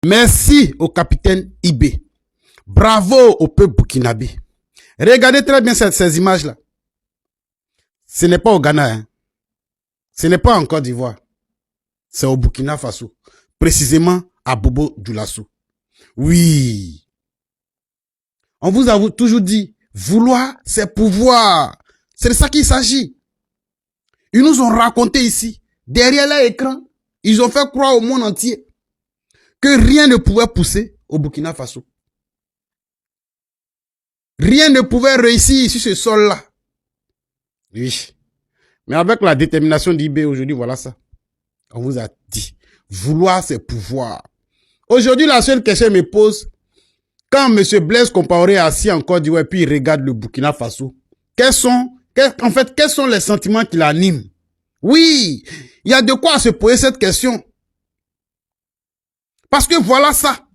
Merci au capitaine Ibé. Bravo au peuple burkinabé. Regardez très bien ces images-là. Ce n'est pas au Ghana, hein. Ce n'est pas en Côte d'Ivoire. C'est au Burkina Faso. Précisément à Bobo Dioulasso. Oui. On vous a toujours dit, vouloir, c'est pouvoir. C'est de ça qu'il s'agit. Ils nous ont raconté ici, derrière l'écran, ils ont fait croire au monde entier que rien ne pouvait pousser au Burkina Faso. Rien ne pouvait réussir sur ce sol-là. Oui. Mais avec la détermination d'Ibé aujourd'hui, voilà ça. On vous a dit, vouloir c'est pouvoir. Aujourd'hui, la seule question me pose, quand M. Blaise Compaoré est assis en Côte d'Ivoire puis il regarde le Burkina Faso, quels sont les sentiments qui l'animent? Oui, il y a de quoi se poser cette question. Parce que voilà ça.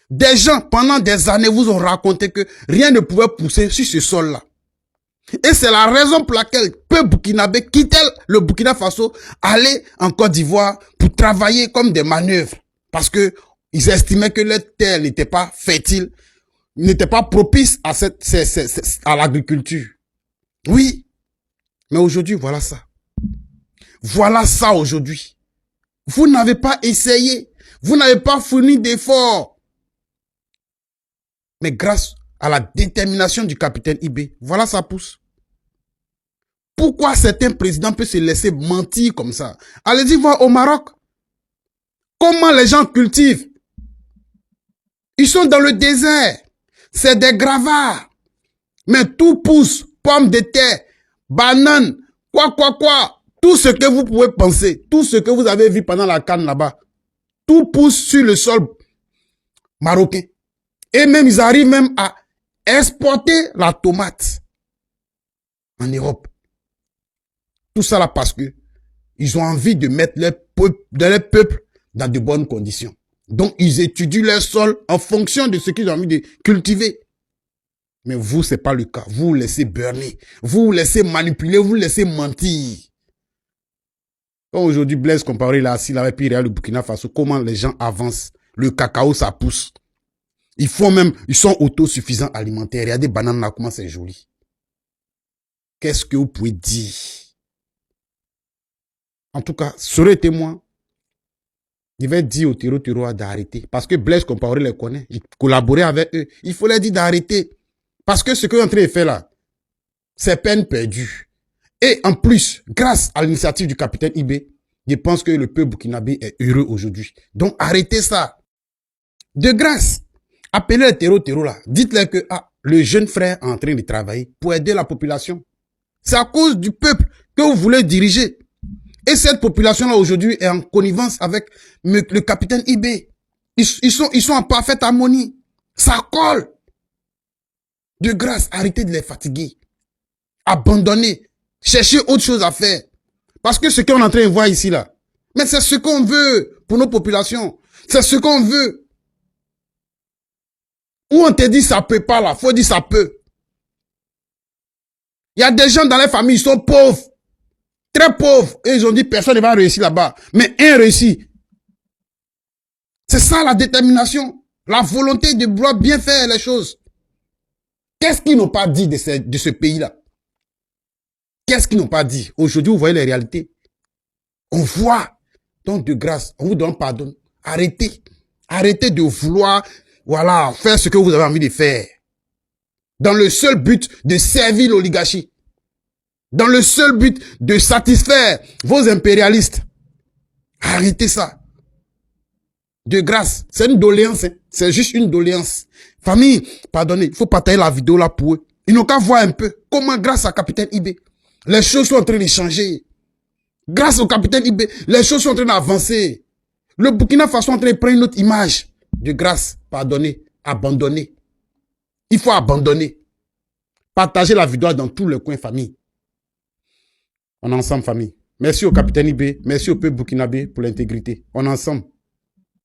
Des gens, pendant des années, vous ont raconté que rien ne pouvait pousser sur ce sol-là. Et c'est la raison pour laquelle peu burkinabé quittait le Burkina Faso, allaient en Côte d'Ivoire pour travailler comme des manœuvres. Parce que ils estimaient que leur terre n'était pas fertile, n'était pas propice à l'agriculture. Oui. Mais aujourd'hui, voilà ça. Voilà ça aujourd'hui. Vous n'avez pas essayé. Vous n'avez pas fourni d'efforts. Mais grâce à la détermination du capitaine Ibé, voilà ça pousse. Pourquoi certains présidents peuvent se laisser mentir comme ça? Allez-y voir au Maroc. Comment les gens cultivent? Ils sont dans le désert. C'est des gravats. Mais tout pousse. Pommes de terre, bananes, quoi. Tout ce que vous pouvez penser, tout ce que vous avez vu pendant la canne là-bas, tout pousse sur le sol marocain. Et même, ils arrivent même à exporter la tomate en Europe. Tout ça là parce que ils ont envie de mettre leur peuple dans de bonnes conditions. Donc, ils étudient leur sol en fonction de ce qu'ils ont envie de cultiver. Mais vous, c'est pas le cas. Vous vous laissez burner. Vous vous laissez manipuler. Vous vous laissez mentir. Quand aujourd'hui, Blaise Compaoré là, assis là, et puis il regarde le Burkina Faso, comment les gens avancent. Le cacao, ça pousse. Ils sont autosuffisants alimentaires. Regardez, bananes là, comment c'est joli. Qu'est-ce que vous pouvez dire? En tout cas, serez témoin. Il va dire au terreau d'arrêter. Parce que Blaise Compaoré les connaît. Il collaborait avec eux. Il faut leur dire d'arrêter. Parce que ce qu'ils sont en train de faire là, c'est peine perdue. Et en plus, grâce à l'initiative du capitaine Ibé, je pense que le peuple burkinabé est heureux aujourd'hui. Donc arrêtez ça. De grâce, appelez les terreaux là. Dites-leur que le jeune frère est en train de travailler pour aider la population. C'est à cause du peuple que vous voulez diriger. Et cette population-là aujourd'hui est en connivence avec le capitaine Ibé. Ils sont en parfaite harmonie. Ça colle. De grâce, arrêtez de les fatiguer. Abandonnez. Cherchez autre chose à faire. Parce que ce qu'on est en train de voir ici, là, mais c'est ce qu'on veut pour nos populations. C'est ce qu'on veut. Où on te dit ça peut pas, là. Faut dire ça peut. Il y a des gens dans les familles, ils sont pauvres. Très pauvres. Et ils ont dit personne ne va réussir là-bas. Mais un réussit. C'est ça la détermination. La volonté de vouloir bien faire les choses. Qu'est-ce qu'ils n'ont pas dit de ce pays-là? Qu'est-ce qu'ils n'ont pas dit? Aujourd'hui, vous voyez les réalités. On voit. Donc, de grâce, on vous donne pardon. Arrêtez. Arrêtez de vouloir, voilà, faire ce que vous avez envie de faire. Dans le seul but de servir l'oligarchie. Dans le seul but de satisfaire vos impérialistes. Arrêtez ça. De grâce. C'est une doléance. Hein. C'est juste une doléance. Famille, pardonnez, il faut partager la vidéo là pour eux. Ils n'ont qu'à voir un peu comment, grâce à capitaine Ibé, les choses sont en train de changer. Grâce au capitaine Ibé, les choses sont en train d'avancer. Le Burkina Faso est en train de prendre une autre image. De grâce, pardonnez, abandonnez. Il faut abandonner. Partagez la vidéo dans tous les coins, famille. On est ensemble, famille. Merci au capitaine Ibé, merci au peuple burkinabé pour l'intégrité. On est ensemble.